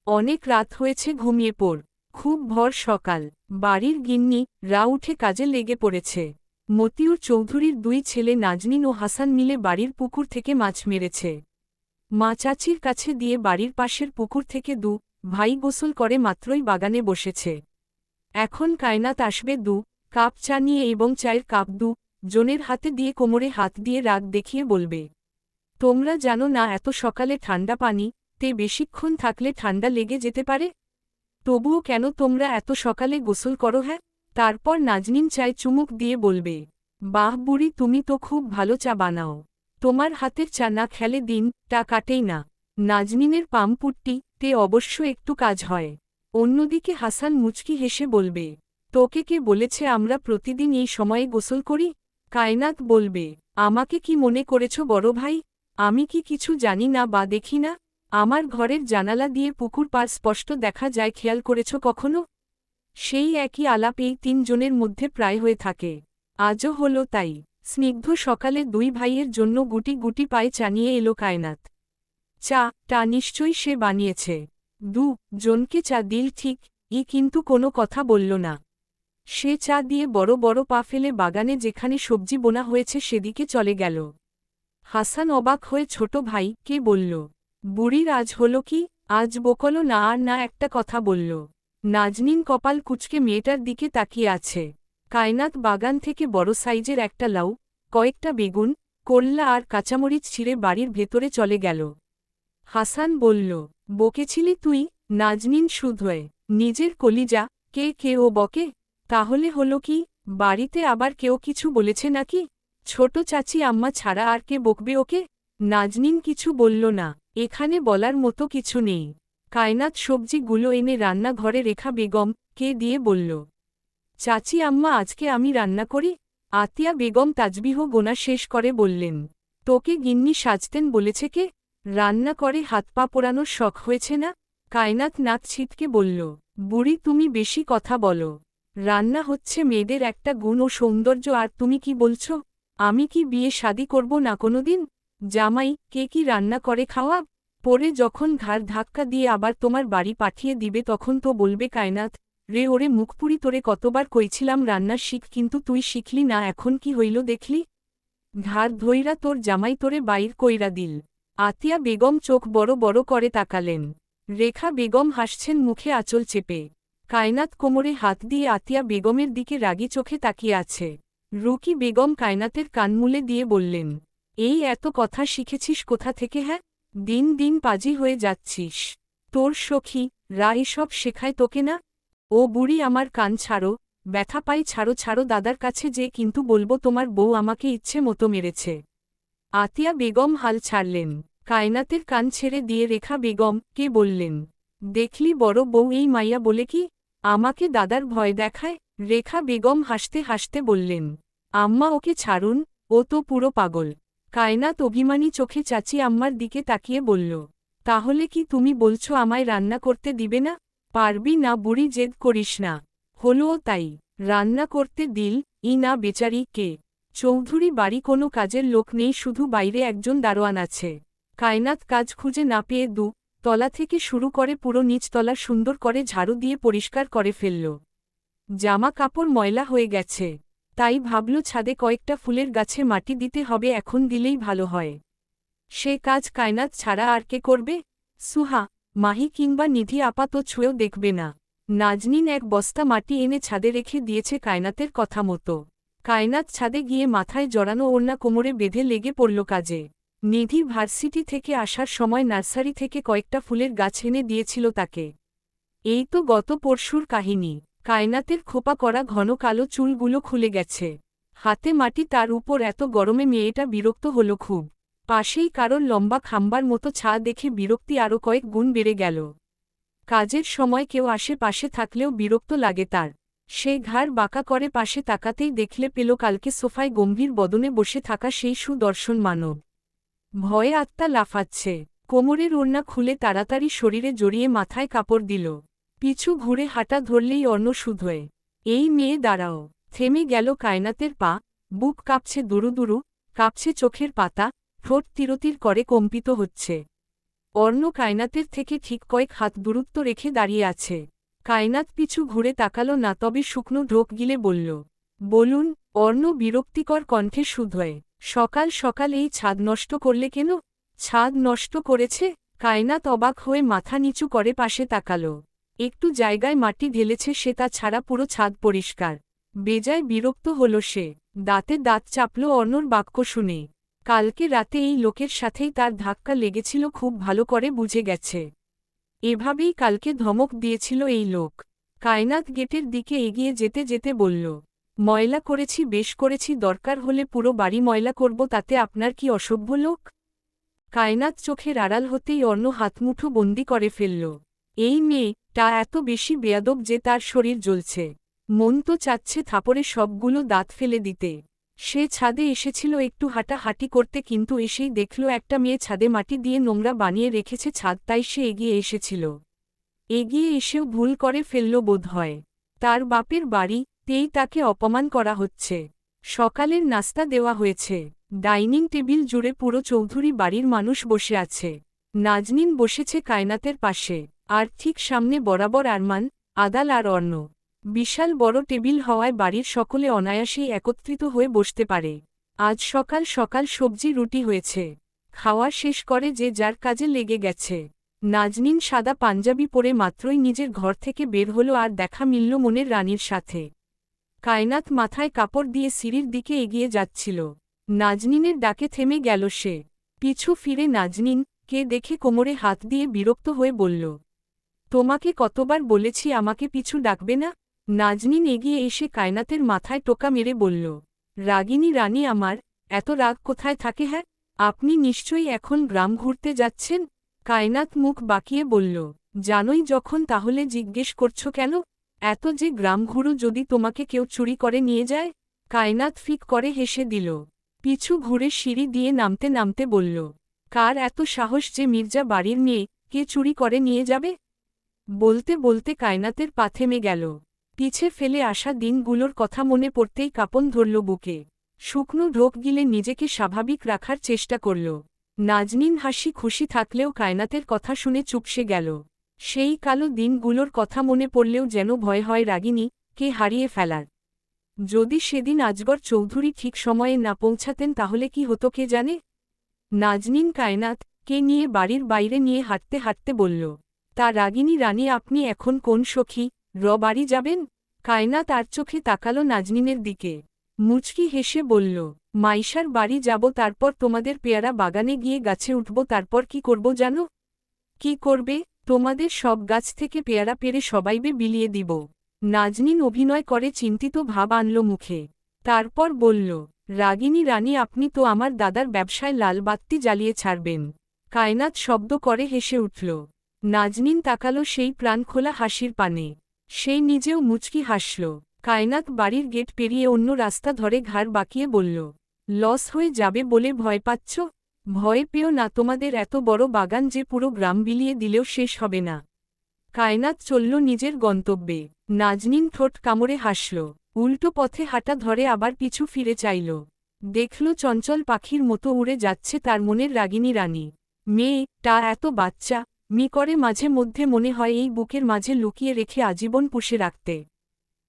অনেক রাত হয়েছে, ঘুমিয়ে পড়। খুব ভর সকাল। বাড়ির গিন্নি রা উঠে কাজে লেগে পড়েছে। মতিউর চৌধুরীর দুই ছেলে নাজনীন ও হাসান মিলে বাড়ির পুকুর থেকে মাছ মেরেছে। মা চাচির কাছে দিয়ে বাড়ির পাশের পুকুর থেকে ভাই গোসল করে মাত্রই বাগানে বসেছে। এখন কায়নাত আসবে কাপ চা নিয়ে এবং চায়ের কাপ জনের হাতে দিয়ে কোমরে হাত দিয়ে রাগ দেখিয়ে বলবে, তোমরা জানো না এত সকালে ঠান্ডা পানিতে বেশিক্ষণ থাকলে ঠান্ডা লেগে যেতে পারে? তবুও কেন তোমরা এত সকালে গোসল করো? হ্যাঁ। তারপর নাজনীন চায় চুমুক দিয়ে বলবে, বাহ বুড়ি, তুমি তো খুব ভালো চা বানাও। তোমার হাতের চা না খেলে দিনটা কাটেই না। নাজনীনের পামপুট্টিতে অবশ্য একটু কাজ হয়। অন্যদিকে হাসান মুচকি হেসে বলবে, তোকে কে বলেছে আমরা প্রতিদিন এই সময়ে গোসল করি? কায়নাত বলবে, আমাকে কি মনে করেছ বড় ভাই? আমি কি কিছু জানি না বা দেখি না? আমার ঘরের জানালা দিয়ে পুকুর পার স্পষ্ট দেখা যায়, খেয়াল করেছ কখনো? সেই একই আলাপ এই তিনজনের মধ্যে প্রায় হয়ে থাকে। আজও হল তাই। স্নিগ্ধ সকালে দুই ভাইয়ের জন্য গুটি গুটি পায়ে চা নিয়ে এলো কায়নাত। চা নিশ্চয়ই সে বানিয়েছে। জনকে চা দিল ঠিক, কিন্তু কোনো কথা বলল না। সে চা দিয়ে বড় বড় পা ফেলে বাগানে যেখানে সবজি বোনা হয়েছে সেদিকে চলে গেল। হাসান অবাক হয়ে ছোট ভাইকে বলল, বুড়ির আজ হল কি? আজ বকল না আর না একটা কথা বলল। নাজনীন কপাল কুঁচকে মেয়েটার দিকে তাকিয়ে আছে। কায়নাত বাগান থেকে বড় সাইজের একটা লাউ, কয়েকটা বেগুন, করলা আর কাঁচামরিচ ছিঁড়ে বাড়ির ভেতরে চলে গেল। হাসান বলল, বকেছিলি তুই? নাজনীন শুধোয়, নিজের কলিজা কে ও বকে? তাহলে হলো কি? বাড়িতে আবার কেউ কিছু বলেছে নাকি? ছোট চাচি আম্মা ছাড়া আর কে বকবে ওকে? নাজনীন কিছু বলল না। এখানে বলার মতো কিছু নেই। কায়নাত সবজিগুলো এনে রান্নাঘরে রেখা বেগমকে দিয়ে বলল, চাচি আম্মা আজকে আমি রান্না করি? আতিয়া বেগম তাজবিহ গোনা শেষ করে বললেন, তোকে গিন্নি সাজতেন বলেছে কে? রান্না করে হাত পা পোড়ানোর শখ হয়েছে না? কায়নাত নাক ছিটকে বলল, বুড়ি তুমি বেশি কথা বলো। রান্না হচ্ছে মেয়েদের একটা গুণ ও সৌন্দর্য, আর তুমি কি বলছ? আমি কি বিয়ে শাদী করব না কোনোদিন? জামাই কে কি রান্না করে খাওয়াব? পরে যখন ঘাড় ধাক্কা দিয়ে আবার তোমার বাড়ি পাঠিয়ে দিবে তখন তো বলবে, কায়নাত রে ওরে মুখপুরি, তোরে কতবার কইছিলাম রান্না শিখ, কিন্তু তুই শিখলি না, এখন কি হইল দেখলি? ঘাড় ধইরা তোর জামাই তোরে বাইর কইরা দিল। আতিয়া বেগম চোখ বড় বড় করে তাকালেন। রেখা বেগম হাসছেন মুখে আঁচল চেপে। কায়নাত কোমরে হাত দিয়ে আতিয়া বেগমের দিকে রাগী চোখে তাকিয়ে আছে। রুকি বেগম কায়নাতের কানমুলে দিয়ে বললেন, এই এত কথা শিখেছিস কোথা থেকে? হ্যাঁ, দিন দিন পাজি হয়ে যাচ্ছিস। তোর সখী রা এসব শেখায় তোকে না? ও বুড়ি, আমার কান ছাড়ো, ব্যথা পাই, ছাড়ো ছাড়ো, দাদার কাছে যে কিন্তু বলবো তোমার বউ আমাকে ইচ্ছে মতো মেরেছে। আতিয়া বেগম হাল ছাড়লেন। কায়নাতের কান ছেড়ে দিয়ে রেখা বেগম কে বললেন, দেখলি বড় বউ এই মাইয়া বলে কি, আমাকে দাদার ভয় দেখায়। রেখা বেগম হাসতে হাসতে বললেন, আম্মা ওকে ছাড়ুন, ও তো পুরো পাগল। কায়নাত অভিমানী চোখে চাচি আম্মার দিকে তাকিয়ে বলল, তাহলে কি তুমি বলছো আমায় রান্না করতে দিবে না? পারবি না বুড়ি, জেদ করিস না। হলোও তাই, রান্না করতে দিল ই না বেচারি কে। চৌধুরী বাড়ি কোনো কাজের লোক নেই, শুধু বাইরে একজন দারোয়ান আছে। কায়নাত কাজ খুঁজে না পেয়ে তলা থেকে শুরু করে পুরো নিচতলা সুন্দর করে ঝাড়ু দিয়ে পরিষ্কার করে ফেলল। জামা কাপড় ময়লা হয়ে গেছে, তাই ভাবল ছাদে কয়েকটা ফুলের গাছে মাটি দিতে হবে, এখন দিলেই ভালো হয়। সে কাজ কায়নাত ছাড়া আর কে করবে? সুহা, মাহি কিংবা নিধি আপাত ছুঁয়েও দেখবে না। নাজনীন এক বস্তা মাটি এনে ছাদে রেখে দিয়েছে কায়নাতের কথা মতো। কায়নাত ছাদে গিয়ে মাথায় জড়ানো ওড়না কোমরে বেঁধে লেগে পড়ল কাজে। নিধি ভার্সিটি থেকে আসার সময় নার্সারি থেকে কয়েকটা ফুলের গাছ এনে দিয়েছিল তাকে। এই তো গত পরশুর কাহিনী। কায়নাতের খোপা করা ঘন কালো চুলগুলো খুলে গেছে, হাতে মাটি, তার উপর এত গরমে মেয়েটা বিরক্ত হল খুব। পাশেই কারোর লম্বা খাম্বার মতো ছা দেখে বিরক্তি আরও কয়েক গুণ বেড়ে গেল। কাজের সময় কেউ আশেপাশে থাকলেও বিরক্ত লাগে তার। সে ঘাড় বাঁকা করে পাশে তাকাতেই দেখলে পেল কালকে সোফায় গম্ভীর বদনে বসে থাকা সেই সুদর্শন মানব। ভয়ে আত্মা লাফাচ্ছে। কোমরের ওড়না খুলে তাড়াতাড়ি শরীরে জড়িয়ে মাথায় কাপড় দিল। পিছু ঘুরে হাঁটা ধরলেই অন্য শুধোয়, এই মেয়ে দাঁড়াও। থেমে গেল কায়নাতের পা, বুক কাঁপছে দুরুদুরু, কাঁপছে চোখের পাতা, ঠোঁট তিরতির করে কম্পিত হচ্ছে। অর্ণ কায়নাতের থেকে ঠিক কয়েক হাত দূরত্ব রেখে দাঁড়িয়ে আছে। কায়নাত পিছু ঘুরে তাকালো না, তবে শুকনো ঢোক গিলে বলল, বলুন। অর্ণ বিরক্তিকর কণ্ঠে শুধোয়, সকাল সকাল এই ছাদ নষ্ট করলে কেন? ছাদ নষ্ট করেছে? কায়নাত অবাক হয়ে মাথা নিচু করে পাশে তাকালো। একটু জায়গায় মাটি ঢেলেছে সে, তা ছাড়া পুরো ছাদ পরিষ্কার। বেজায় বিরক্ত হল সে, দাঁতে দাঁত চাপল অর্ণর বাক্য শুনে। কালকে রাতে এই লোকের সাথেই তার ধাক্কা লেগেছিল, খুব ভালো করে বুঝে গেছে। এভাবেই কালকে ধমক দিয়েছিল এই লোক। কায়নাত গেটের দিকে এগিয়ে যেতে যেতে বলল, ময়লা করেছি, বেশ করেছি, দরকার হলে পুরো বাড়ি ময়লা করব, তাতে আপনার কি অসভ্য লোক? কায়নাত চোখের আড়াল হতেই অর্ণ হাতমুঠো বন্দি করে ফেলল। এই মেয়েটা এত বেশি বেয়াদব যে তার শরীর জ্বলছে। মন তো চাচ্ছে থাপড়ে সবগুলো দাঁত ফেলে দিতে। সে ছাদে এসেছিল একটু হাঁটাহাঁটি করতে, কিন্তু এসেই দেখল একটা মেয়ে ছাদে মাটি দিয়ে নোংরা বানিয়ে রেখেছে ছাদ, তাই সে এগিয়ে এসেছিল। এগিয়ে এসেও ভুল করে ফেলল বোধহয়। তার বাপের বাড়িতেই তাকে অপমান করা হচ্ছে। সকালের নাস্তা দেওয়া হয়েছে, ডাইনিং টেবিল জুড়ে পুরো চৌধুরী বাড়ির মানুষ বসে আছে। নাজনীন বসেছে কায়নাতের পাশে, আর ঠিক সামনে বরাবর আরমান, আদাল আর অর্ণ। বিশাল বড় টেবিল হওয়ায় বাড়ির সকলে অনায়াসেই একত্রিত হয়ে বসতে পারে। আজ সকাল সকাল সবজি রুটি হয়েছে। খাওয়া শেষ করে যে যার কাজে লেগে গেছে। নাজনীন সাদা পাঞ্জাবি পরে মাত্রই নিজের ঘর থেকে বের হলো আর দেখা মিলল মনের রানীর সাথে। কায়নাত মাথায় কাপড় দিয়ে সিঁড়ির দিকে এগিয়ে যাচ্ছিল। নাজনীনের ডাকে থেমে গেল সে। পিছু ফিরে নাজনীন কে দেখে কোমরে হাত দিয়ে বিরক্ত হয়ে বলল, তোমাকে কতবার বলেছি আমাকে পিছু ডাকবে না? নাজনীন এগিয়ে এসে কায়নাতের মাথায় টোকা মেরে বলল, রাগিনী রানী আমার, এত রাগ কোথায় থাকে? হ্যাঁ, আপনি নিশ্চয়ই এখন গ্রাম ঘুরতে যাচ্ছেন। কায়নাত মুখ বাঁকিয়ে বলল, জানোই যখন তাহলে জিজ্ঞেস করছো কেন? এত যে গ্রাম ঘুরু, যদি তোমাকে কেউ চুরি করে নিয়ে যায়? কায়নাত ফিক করে হেসে দিল। পিছু ঘুরে সিঁড়ি দিয়ে নামতে নামতে বলল, কার এত সাহস যে মির্জা বাড়ির মেয়ে কে চুরি করে নিয়ে যাবে? বলতে বলতে কায়নাতের পা থেমে গেল। পিছে ফেলে আসা দিনগুলোর কথা মনে পড়তেই কাঁপন ধরল বুকে। শুকনো ঢোক গিলে নিজেকে স্বাভাবিক রাখার চেষ্টা করল। নাজনীন হাসি খুশি থাকলেও কায়নাতের কথা শুনে চুপসে গেল। সেই কালো দিনগুলোর কথা মনে পড়লেও যেন ভয় হয় রাগিনী কে হারিয়ে ফেলার। যদি সেদিন আজগর চৌধুরী ঠিক সময়ে না পৌঁছাতেন তাহলে কি হতো কে জানে। নাজনীন কায়নাত কে নিয়ে বাড়ির বাইরে নিয়ে হাঁটতে হাঁটতে বলল, তা রাগিনী রানী, আপনি এখন কোন সখী বাড়ি যাবেন? কায়নাত আর চোখে তাকালো নাজনীনের দিকে। মুচকি হেসে বলল, মাইশার বাড়ি যাব, তারপর তোমাদের পেয়ারা বাগানে গিয়ে গাছে উঠব। তারপর কি করব জানো? কি করবে? তোমাদের সব গাছ থেকে পেয়ারা পেরে সবাইবে বিলিয়ে দিব। নাজনীন অভিনয় করে চিন্তিত ভাব আনল মুখে। তারপর বলল, রাগিনী রানী, আপনি তো আমার দাদার ব্যবসায় লাল বাত্তি জ্বালিয়ে ছাড়বেন। কায়নাত শব্দ করে হেসে উঠল। নাজনীন তাকালো সেই প্রাণখোলা হাসির পানে। সেই নিজেও মুচকি হাসল। কায়নাত বাড়ির গেট পেরিয়ে অন্য রাস্তা ধরে ঘাড় বাঁকিয়ে বলল, লস হয়ে যাবে বলে ভয় পাচ্ছ? ভয় পেও না, তোমাদের এত বড় বাগান যে পুরো গ্রাম বিলিয়ে দিলেও শেষ হবে না। কায়নাত চলল নিজের গন্তব্যে। নাজনীন ঠোঁট কামড়ে হাসল। উল্টো পথে হাঁটা ধরে আবার পিছু ফিরে চাইল। দেখল চঞ্চল পাখির মতো উড়ে যাচ্ছে তার মনের রাগিনী রানী। মেয়েটা এত বাচ্চা, মি করে মাঝে মধ্যে মনে হয় এই বুকের মাঝে লুকিয়ে রেখে আজীবন পুষে রাখতে।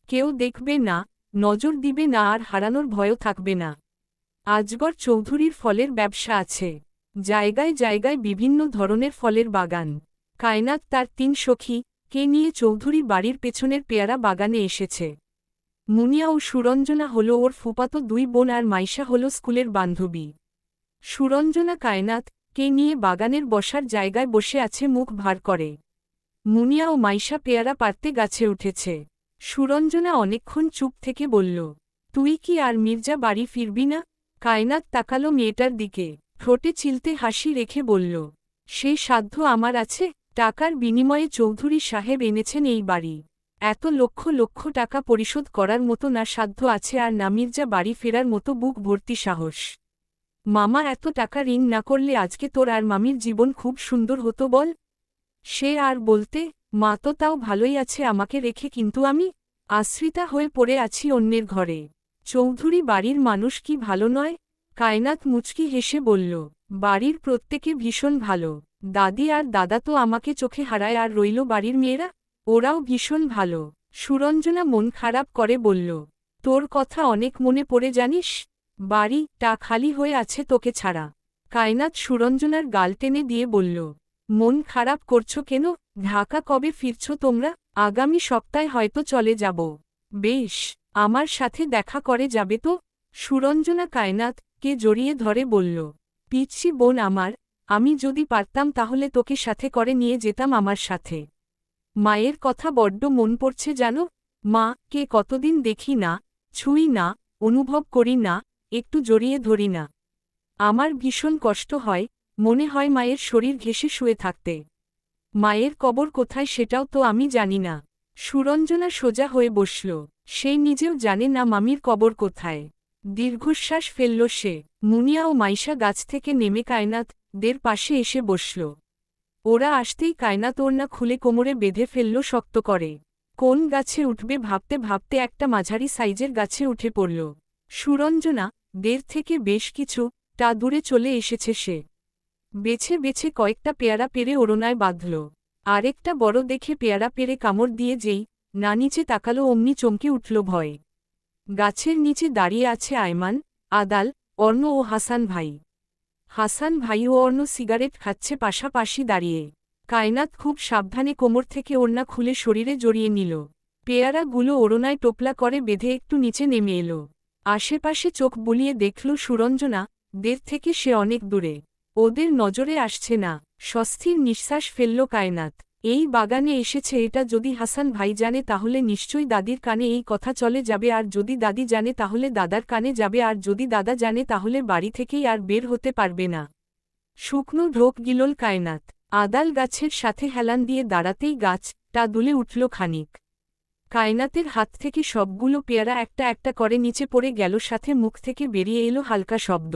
কেউ দেখবে না, নজর দিবে না, আর হারানোর ভয়ও থাকবে না। আজগর চৌধুরীর ফলের ব্যবসা আছে। জায়গায় জায়গায় বিভিন্ন ধরনের ফলের বাগান। কায়নাত তার ৩ সখী কে নিয়ে চৌধুরী বাড়ির পেছনের পেয়ারা বাগানে এসেছে। মুনিয়া ও সুরঞ্জনা হল ওর ফুপাতো 2 বোন, আর মাইশা হল স্কুলের বান্ধবী। সুরঞ্জনা কায়নাত কে নিয়ে বাগানের বসার জায়গায় বসে আছে মুখ ভার করে। মুনিয়া ও মাইশা পেয়ারা পাড়তে গাছে উঠেছে। সুরঞ্জনা অনেকক্ষণ চুপ থেকে বলল, তুই কি আর মির্জা বাড়ি ফিরবি না? কায়নাত তাকালো মেয়েটার দিকে, ঠোঁটে চিলতে হাসি রেখে বলল, সে সাধ্য আমার আছে? টাকার বিনিময়ে চৌধুরী সাহেব এনেছেন এই বাড়ি। এত লক্ষ লক্ষ টাকা পরিশোধ করার মতো না সাধ্য আছে, আর না মির্জা বাড়ি ফেরার মতো বুক ভর্তি সাহস। মামা এত টাকা ঋণ না করলে আজকে তোর আর মামির জীবন খুব সুন্দর হতো বল? সে আর বলতে, মা তো তাও ভালোই আছে আমাকে রেখে, কিন্তু আমি আশ্রিতা হয়ে পড়ে আছি অন্যের ঘরে। চৌধুরী বাড়ির মানুষ কি ভালো নয়? কায়নাত মুচকি হেসে বলল, বাড়ির প্রত্যেকে ভীষণ ভালো। দাদি আর দাদা তো আমাকে চোখে হারায়, আর রইল বাড়ির মেয়েরা, ওরাও ভীষণ ভালো। সুরঞ্জনা মন খারাপ করে বলল, তোর কথা অনেক মনে পড়ে জানিস। বাড়িটা খালি হয়ে আছে তোকে ছাড়া। কায়নাত সুরঞ্জনার গাল টেনে দিয়ে বলল, মন খারাপ করছো কেন? ঢাকা কবে ফিরছ তোমরা? আগামী সপ্তাহে হয়তো চলে যাব। বেশ, আমার সাথে দেখা করে যাবে তো? সুরঞ্জনা কায়নাতকে জড়িয়ে ধরে বলল, পিচ্ছি বোন আমার, আমি যদি পারতাম তাহলে তোকে সাথে করে নিয়ে যেতাম আমার সাথে। মায়ের কথা বড্ড মন পড়ছে জানো। মা কে কতদিন দেখি না, ছুঁই না, অনুভব করি না, একটু জড়িয়ে ধরি না। আমার ভীষণ কষ্ট হয়, মনে হয় মায়ের শরীর ঘেঁষে শুয়ে থাকতে। মায়ের কবর কোথায় সেটাও তো আমি জানি না। সুরঞ্জনা সোজা হয়ে বসল। সে নিজেও জানে না মামির কবর কোথায়। দীর্ঘশ্বাস ফেলল সে। মুনিয়া ও মাইশা গাছ থেকে নেমে কায়নাতদের পাশে এসে বসল। ওরা আসতেই কায়নাত ওড়না খুলে কোমরে বেঁধে ফেলল শক্ত করে। কোন গাছে উঠবে ভাবতে ভাবতে একটা মাঝারি সাইজের গাছে উঠে পড়ল। সুরঞ্জনা দের থেকে বেশ কিছুটা দূরে চলে এসেছে সে। বেছে বেছে কয়েকটা পেয়ারা পেরে ওড়নায় বাঁধল। আরেকটা বড় দেখে পেয়ারা পেরে কামড় দিয়ে যেই না নিচে তাকালো অমনি চমকে উঠল ভয়ে। গাছের নিচে দাঁড়িয়ে আছে আয়মান, আদাল, অর্ণ ও হাসান ভাই। হাসান ভাই ও অর্ণ সিগারেট খাচ্ছে পাশাপাশি দাঁড়িয়ে। কায়নাত খুব সাবধানে কোমর থেকে ওড়না খুলে শরীরে জড়িয়ে নিল। পেয়ারাগুলো ওড়নায় টোপলা করে বেঁধে একটু নিচে নেমে এলো। আশেপাশে চোখ বুলিয়ে দেখল সুরঞ্জনা দের থেকে সে অনেক দূরে। ওদের নজরে আসছে না। স্বস্তির নিঃশ্বাস ফেলল কায়নাত। এই বাগানে এসেছে এটা যদি হাসান ভাই জানে তাহলে নিশ্চয়ই দাদির কানে এই কথা চলে যাবে, আর যদি দাদি জানে তাহলে দাদার কানে যাবে, আর যদি দাদা জানে তাহলে বাড়ি থেকেই আর বের হতে পারবে না। শুকনো ঢোক গিলল কায়নাত। আদাল গাছের সাথে হেলান দিয়ে দাঁড়াতেই গাছটা দুলে উঠল খানিক। কায়নাতের হাত থেকে সবগুলো পেয়ারা একটা একটা করে নিচে পড়ে গেল, সাথে মুখ থেকে বেরিয়ে এলো হালকা শব্দ।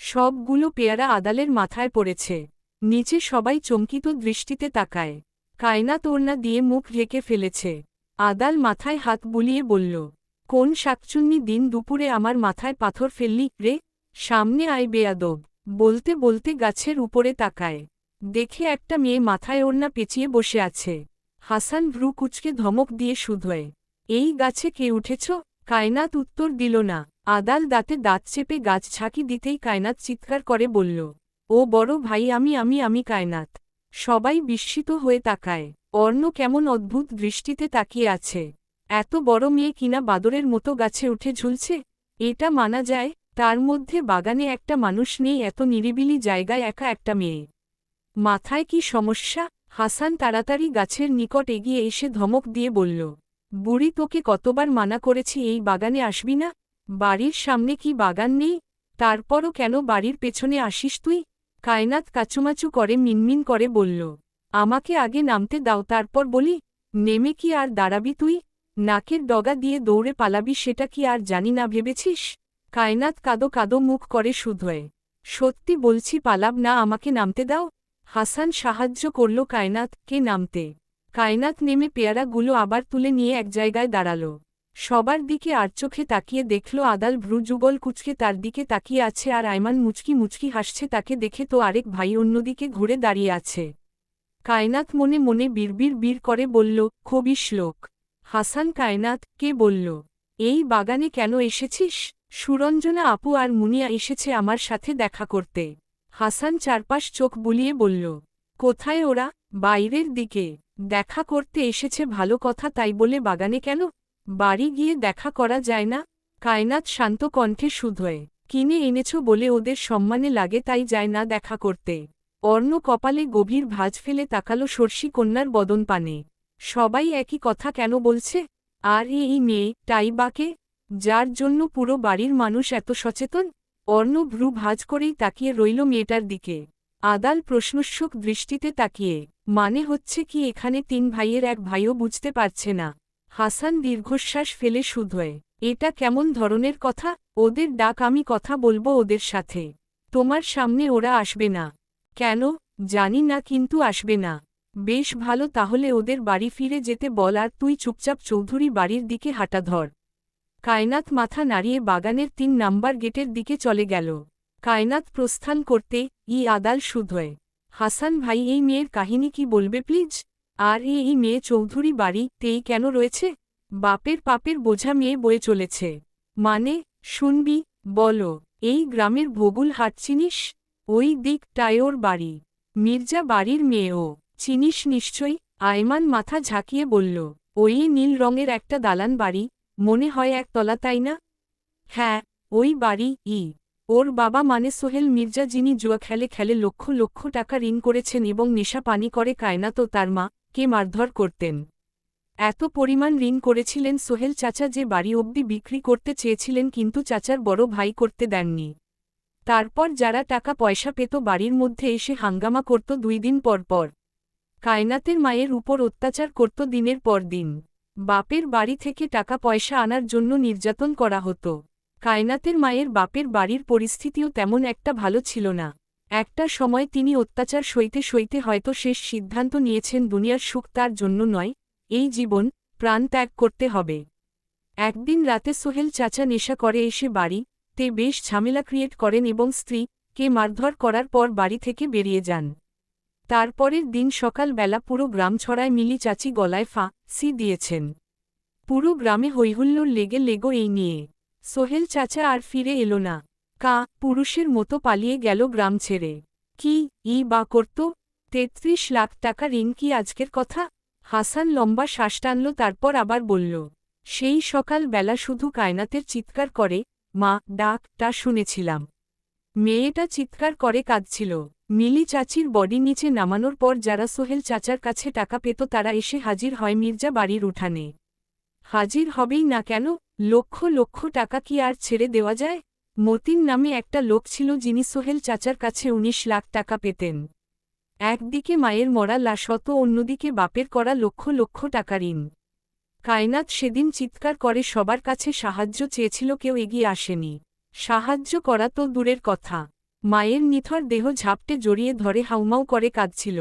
সবগুলো পেয়ারা আদালের মাথায় পড়েছে। নিচে সবাই চমকিত দৃষ্টিতে তাকায়। কায়নাত ওড়না দিয়ে মুখ ঢেকে ফেলেছে। আদাল মাথায় হাত বুলিয়ে বলল, কোন শাকচুন্নি দিন দুপুরে আমার মাথায় পাথর ফেললি রে? সামনে আয় বেয়াদব। বলতে বলতে গাছের উপরে তাকায়। দেখে একটা মেয়ে মাথায় ওড়না পেঁচিয়ে বসে আছে। হাসান ভ্রু কুচকে ধমক দিয়ে শুধোয়, এই গাছে কে উঠেছ? কায়নাত উত্তর দিল না। আদাল দাঁতে দাঁত চেপে গাছ ঝাঁকি দিতেই কায়নাত চিৎকার করে বলল, ও বড় ভাই আমি কায়নাত। সবাই বিস্মিত হয়ে তাকায়। অর্ণ কেমন অদ্ভুত দৃষ্টিতে তাকিয়ে আছে। এত বড় মেয়ে কিনা বাদরের মতো গাছে উঠে ঝুলছে? এটা মানা যায়? তার মধ্যে বাগানে একটা মানুষ নেই, এত নিরিবিলি জায়গায় একা একটা মেয়ে। মাথায় কি সমস্যা? হাসান তাড়াতাড়ি গাছের নিকট এগিয়ে এসে ধমক দিয়ে বলল, বুড়ি তোকে কতবার মানা করেছি এই বাগানে আসবি না? বাড়ির সামনে কি বাগান নেই? তারপরও কেন বাড়ির পেছনে আসিস তুই? কায়নাত কাচুমাচু করে মিনমিন করে বলল, আমাকে আগে নামতে দাও, তারপর বলি। নেমে কি আর দাঁড়াবি তুই? নাকের ডগা দিয়ে দৌড়ে পালাবি সেটা কি আর জানি না ভেবেছিস? কায়নাত কাদো কাদো মুখ করে শুধোয়, সত্যি বলছি পালাব না, আমাকে নামতে দাও। হাসান সাহায্য করল কায়নাতকে নামতে। কায়নাত নেমে পেয়ারাগুলো আবার তুলে নিয়ে এক জায়গায় দাঁড়াল। সবার দিকে আর চোখে তাকিয়ে দেখল আদাল ভ্রু যুগল কুচকে তার দিকে তাকিয়ে আছে, আর আয়মান মুচকি মুচকি হাসছে তাকে দেখে। তো আরেক ভাই অন্যদিকে ঘুরে দাঁড়িয়ে আছে। কায়নাত মনে মনে বিড়বিড় করে বলল, খবিশ লোক। হাসান কায়নাতকে বলল, এই বাগানে কেন এসেছিস? সুরঞ্জনা আপু আর মুনিয়া এসেছে আমার সাথে দেখা করতে। হাসান চারপাশ চোখ বুলিয়ে বলল, কোথায় ওরা? বাইরের দিকে। দেখা করতে এসেছে ভালো কথা, তাই বলে বাগানে কেন? বাড়ি গিয়ে দেখা করা যায় না? কায়নাত শান্ত কণ্ঠে শুধোয়, কিনে এনেছ বলে ওদের সম্মানে লাগে তাই যায় না দেখা করতে। অর্ণ কপালে গভীর ভাঁজ ফেলে তাকালো সর্ষি কন্যার বদন পানে। সবাই একই কথা কেন বলছে? আর এই মেয়েটাই বাকে, যার জন্য পুরো বাড়ির মানুষ এত সচেতন? অর্ণ ভ্রু ভাঁজ করেই তাকিয়ে রইল মেয়েটার দিকে। আদাল প্রশ্নোৎসুক দৃষ্টিতে তাকিয়ে, মানে হচ্ছে কি এখানে তিন ভাইয়ের এক ভাইও বুঝতে পারছে না? হাসান দীর্ঘশ্বাস ফেলে শুধোয়, এটা কেমন ধরনের কথা? ওদের ডাক, আমি কথা বলবো ওদের সাথে। তোমার সামনে ওরা আসবে না। কেন? জানি না, কিন্তু আসবে না। বেশ ভালো, তাহলে ওদের বাড়ি ফিরে যেতে বল, আর তুই চুপচাপ চৌধুরী বাড়ির দিকে হাঁটা ধর। কায়নাত মাথা নাড়িয়ে বাগানের ৩ নাম্বার গেটের দিকে চলে গেল। কায়নাত প্রস্থান করতে আদাল শুধোয়, হাসান ভাই এই মেয়ের কাহিনী কি বলবে প্লিজ? আর এই মেয়ে চৌধুরী বাড়িতেই কেন রয়েছে? বাপের পাপের বোঝা মেয়ে বয়ে চলেছে। মানে? শুনবি, বলো। এই গ্রামের ভোগুল হাট চিনিস? ওই দিকটায় ওর বাড়ি। মির্জা বাড়ির মেয়েও চিনিস নিশ্চয়ই? আয়মান মাথা ঝাঁকিয়ে বলল, ওই নীল রঙের একটা দালান বাড়ি, মনে হয় একতলা, তাই না? হ্যাঁ, ওই বাড়ি। ওর বাবা মানে সোহেল মির্জা, যিনি জুয়া খেলে খেলে লক্ষ লক্ষ টাকা ঋণ করেছেন এবং নেশা পানি করে কায়নাত ও তার মাকে মারধর করতেন। এত পরিমাণ ঋণ করেছিলেন সোহেল চাচা যে বাড়ি অবধি বিক্রি করতে চেয়েছিলেন, কিন্তু চাচার বড় ভাই করতে দেননি। তারপর যারা টাকা পয়সা পেত বাড়ির মধ্যে এসে হাঙ্গামা করত 2 দিন পর পর। কায়নাতের মায়ের উপর অত্যাচার করত দিনের পর দিন। বাপের বাড়ি থেকে টাকা পয়সা আনার জন্য নির্যাতন করা হতো। কায়নাতের মায়ের বাপের বাড়ির পরিস্থিতিও তেমন একটা ভালো ছিল না। একটা সময় তিনি অত্যাচার সইতে সইতে হয়তো শেষ সিদ্ধান্ত নিয়েছেন দুনিয়ার সুখ তার জন্য নয়, এই জীবন প্রাণ ত্যাগ করতে হবে। একদিন রাতে সোহেল চাচা নেশা করে এসে বাড়িতে বেশ ঝামেলা ক্রিয়েট করেন এবং স্ত্রীকে মারধর করার পর বাড়ি থেকে বেরিয়ে যান। তারপরের দিন সকাল বেলা পুরো গ্রাম ছড়ায় মিলি চাচি গলায় ফাঁসি দিয়েছেন। পুরো গ্রামে হৈহুল্লোড় লেগো এই নিয়ে। সোহেল চাচা আর ফিরে এলো না। পুরুষের মতো পালিয়ে গেল গ্রাম ছেড়ে। কি বা করত? ৩৩ লাখ টাকা ঋণ কি আজকের কথা? হাসান লম্বা শ্বাস টানল, তারপর আবার বলল, সেই সকাল বেলা শুধু কায়নাতের চিৎকার করে মা ডাকটা শুনেছিলাম। মেয়েটা চিৎকার করে কাঁদছিল। মিলি চাচির বডি নিচে নামানোর পর যারা সোহেল চাচার কাছে টাকা পেত তারা এসে হাজির হয় মির্জা বাড়ির উঠানে। হাজির হবেই না কেন? লক্ষ লক্ষ টাকা কি আর ছেড়ে দেওয়া যায়? মতিন নামে একটা লোক ছিল যিনি সোহেল চাচার কাছে ১৯ লাখ টাকা পেতেন। একদিকে মায়ের মরা লাশ, অন্যদিকে বাপের করা লক্ষ লক্ষ টাকা ঋণ। কায়নাত সেদিন চিৎকার করে সবার কাছে সাহায্য চেয়েছিল, কেউ এগিয়ে আসেনি। সাহায্য করা তো দূরের কথা, মায়ের নিথর দেহ ঝাপটে জড়িয়ে ধরে হাউমাউ করে কাঁদছিল।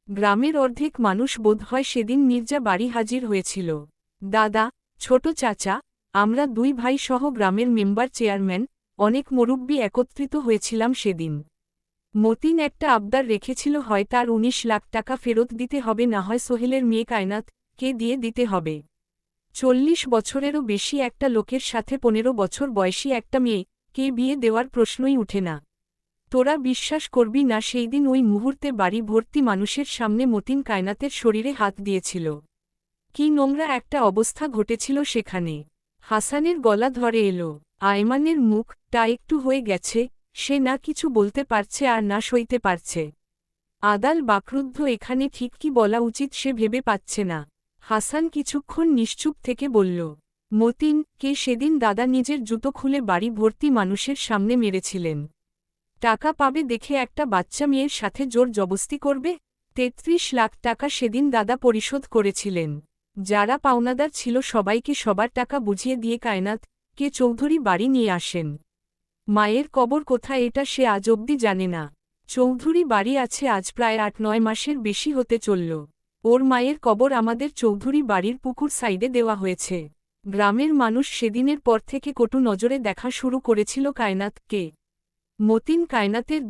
গ্রামের অর্ধেক মানুষ বোধহয় সেদিন মির্জা বাড়ি হাজির হয়েছিল। দাদা, ছোট চাচা, আমরা 2 ভাই সহ গ্রামের মেম্বার, চেয়ারম্যান, অনেক মুরব্বি একত্রিত হয়েছিলাম সেদিন। মতিন একটা আবদার রেখেছিল, হয় তার ১৯ লাখ টাকা ফেরত দিতে হবে, না হয় সোহেলের মেয়ে কায়নাতকে দিয়ে দিতে হবে। ৪০ বছরেরও বেশি একটা লোকের সাথে ১৫ বছর বয়সী একটা মেয়েকে বিয়ে দেওয়ার প্রশ্নই উঠে না। তোরা বিশ্বাস করবি না, সেই দিন ওই মুহূর্তে বাড়ি ভর্তি মানুষের সামনে মতিন কায়নাতের শরীরে হাত দিয়েছিল। কি নোংরা একটা অবস্থা ঘটেছিল সেখানে। হাসানের গলা ধরে এলো। আয়মানের মুখটা একটু হয়ে গেছে, সে না কিছু বলতে পারছে আর না সইতে পারছে। আদাল বাকরুদ্ধ, এখানে ঠিক কি বলা উচিত সে ভেবে পাচ্ছে না। হাসান কিছুক্ষণ নিশ্চুপ থেকে বলল, মতিন কে সেদিন দাদা নিজের জুতো খুলে বাড়ি ভর্তি মানুষের সামনে মেরেছিলেন। টাকা পাবে দেখে একটা বাচ্চা মেয়ের সাথে জোর জবস্তি করবে? ৩৩ লাখ টাকা সেদিন দাদা পরিশোধ করেছিলেন। যারা পাওনাদার ছিল সবাইকে সবার টাকা বুঝিয়ে দিয়ে কায়নাত কে চৌধুরী বাড়ি নিয়ে আসেন। মায়ের কবর কোথায় এটা সে আজ অবধি জানে না। চৌধুরী বাড়ি আছে আজ প্রায় ৮-৯ মাসের বেশি হতে চলল। ওর মায়ের কবর আমাদের চৌধুরী বাড়ির পুকুর সাইডে দেওয়া হয়েছে। গ্রামের মানুষ সেদিনের পর থেকে কটু নজরে দেখা শুরু করেছিল কায়নাতকে। মতিন কায়নাতের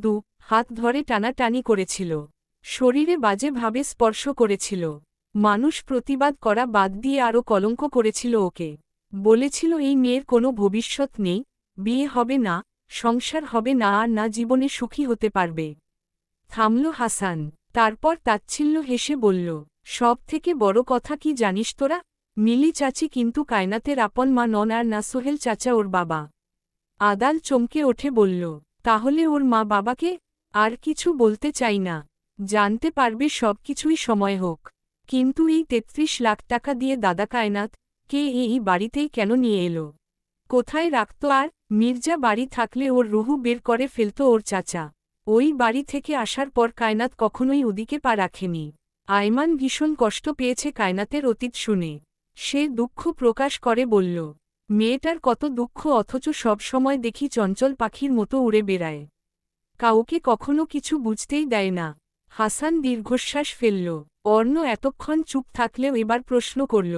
হাত ধরে টানাটানি করেছিল, শরীরে বাজেভাবে স্পর্শ করেছিল। মানুষ প্রতিবাদ করা বাদ দিয়ে আরও কলঙ্ক করেছিল ওকে। বলেছিল এই মেয়ের কোনো ভবিষ্যৎ নেই, বিয়ে হবে না, সংসার হবে না, আর না জীবনে সুখী হতে পারবে। থামল হাসান, তারপর তাচ্ছিল্য হেসে বলল, সব থেকে বড় কথা কি জানিস তোরা? মিলি চাচি কিন্তু কায়নাতের আপন মা নন, আর না সোহেল চাচা ওর বাবা। আদাল চমকে ওঠে বলল, তাহলে ওর মা বাবাকে? আর কিছু বলতে চাই না, জানতে পারবে সব কিছুই সময় হোক। কিন্তু এই ৩৩ লাখ টাকা দিয়ে দাদা কায়নাত কে এই বাড়িতেই কেন নিয়ে এলো? কোথায় রাখত? আর মির্জা বাড়ি থাকলে ওর রুহু বের করে ফেলত ওর চাচা। ওই বাড়ি থেকে আসার পর কায়নাত কখনোই ওদিকে পা রাখেনি। আয়মান ভীষণ কষ্ট পেয়েছে কায়নাতের অতীত শুনে। সে দুঃখ প্রকাশ করে বলল, মেয়েটার কত দুঃখ, অথচ সব সময় দেখি চঞ্চল পাখির মতো উড়ে বেড়ায়, কাউকে কখনো কিছু বুঝতেই দেয় না। হাসান দীর্ঘশ্বাস ফেলল। অর্ণ এতক্ষণ চুপ থাকলেও এবার প্রশ্ন করল,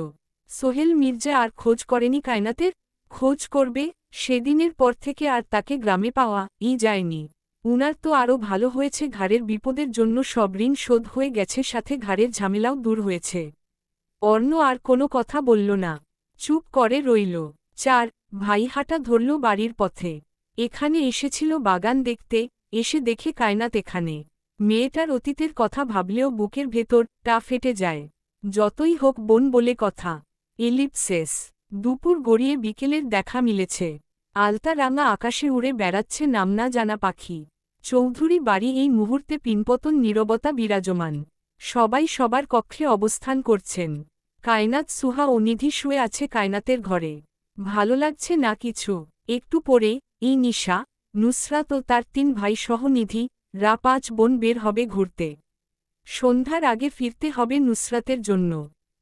সোহেল মির্জা আর খোঁজ করেনি কায়নাতের? খোঁজ করবে, সেদিনের পর থেকে আর তাকে গ্রামে পাওয়াই যায়নি। উনার তো আরও ভালো হয়েছে, ঘাড়ের বিপদের জন্য সব ঋণ শোধ হয়ে গেছে, সাথে ঘাড়ের ঝামেলাও দূর হয়েছে। অর্ণ আর কোনো কথা বলল না, চুপ করে রইল। ৪ ভাই হাঁটা ধরল বাড়ির পথে। এখানে এসেছিল বাগান দেখতে, এসে দেখে কায়নাত এখানে। মেয়েটার অতীতের কথা ভাবলেও বুকের ভেতরটা ফেটে যায়। যতই হোক বোন বলে কথা। এলিপসেস দুপুর গড়িয়ে বিকেলের দেখা মিলেছে। আলতা রাঙা আকাশে উড়ে বেড়াচ্ছে নাম না জানা পাখি। চৌধুরী বাড়ি এই মুহূর্তে পিনপতন নীরবতা বিরাজমান। সবাই সবার কক্ষে অবস্থান করছেন। কায়নাত, সুহা ও নিধি শুয়ে আছে কায়নাতের ঘরে। ভালো লাগছে না কিছু। একটু পরে নিশা, নুসরাত ও তার ৩ ভাই সহ নিধি, ৫ বোন বের হবে ঘুরতে। সন্ধ্যার আগে ফিরতে হবে নুসরাতের জন্য।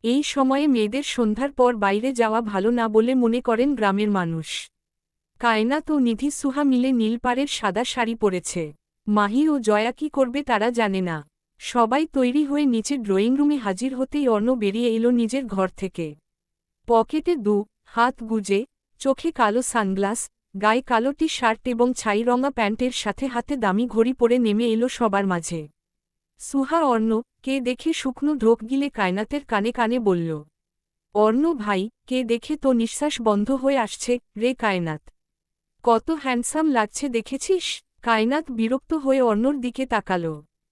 এই সময়ে মেয়েদের সন্ধ্যার পর বাইরে যাওয়া ভালো না বলে মনে করেন গ্রামের মানুষ। কায়নাত ও নিধি সুহা মিলে নীলপাড়ের সাদা শাড়ি পরেছে। মাহি ও জয়া কি করবে তারা জানে না। সবাই তৈরি হয়ে নিচে ড্রয়িং রুমে হাজির হতেই অর্ণ বেরিয়ে এলো নিজের ঘর থেকে। পকেটে হাত গুজে, চোখে কালো সানগ্লাস, গায়ে কালো টি শার্ট এবং ছাই রঙা প্যান্টের সাথে হাতে দামি ঘড়ি পরে নেমে এলো সবার মাঝে। সুহা অর্ণকে দেখে শুকনো ঢোক গিলে কায়নাতের কানে কানে বলল, অর্ণ ভাই, কে দেখে তো নিঃশ্বাস বন্ধ হয়ে আসছে রে কায়নাত। কত হ্যান্ডসাম লাগছে দেখেছিস? কায়নাত বিরক্ত হয়ে অর্ণর দিকে তাকাল।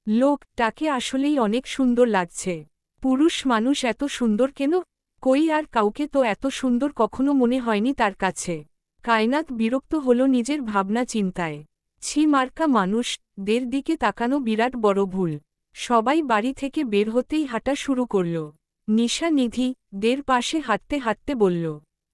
লোকটাকে আসলেই অনেক সুন্দর লাগছে। পুরুষ মানুষ এত সুন্দর কেন? কই আর কাউকে তো এত সুন্দর কখনো মনে হয়নি তার কাছে। কায়নাত বিরক্ত হল নিজের ভাবনা চিন্তায়। ছি মার্কা মানুষদের দিকে তাকানো বিরাট বড় ভুল। সবাই বাড়ি থেকে বের হতেই হাঁটা শুরু করল। নিশা নিধিদের পাশে হাঁটতে হাঁটতে বলল,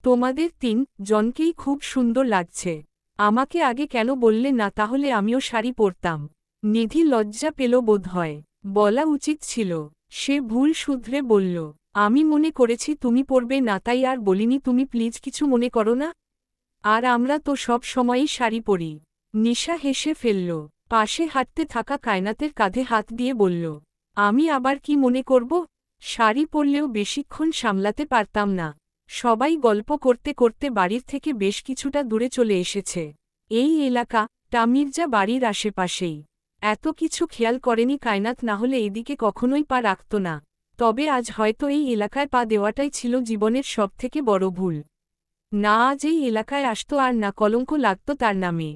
তোমাদের ৩ জনকেই খুব সুন্দর লাগছে। আমাকে আগে কেন বললে না, তাহলে আমিও শাড়ি পরতাম। নিধি লজ্জা পেল বোধহয়। বলা উচিত ছিল। সে ভুল শুধরে বলল, আমি মনে করেছি তুমি পরবে না, তাই আর বলিনি। তুমি প্লিজ কিছু মনে করো না। আর আমরা তো সব সময়ই শাড়ি পরি। নিশা হেসে ফেলল। পাশে হাঁটতে থাকা কায়নাতের কাঁধে হাত দিয়ে বলল, আমি আবার কি মনে করব? শাড়ি পরলেও বেশিক্ষণ সামলাতে পারতাম না। সবাই গল্প করতে করতে বাড়ির থেকে বেশ কিছুটা দূরে চলে এসেছে। এই এলাকাটা মির্জা বাড়ির আশেপাশেই। এত কিছু খেয়াল করেনি কায়নাত, না হলে এদিকে কখনোই পা রাখত না। তবে আজ হয়তো এই এলাকায় পা দেওয়াটাই ছিল জীবনের সবথেকে বড় ভুল। না আজ এই এলাকায় আসতো আর না কলঙ্ক লাগত তার নামে।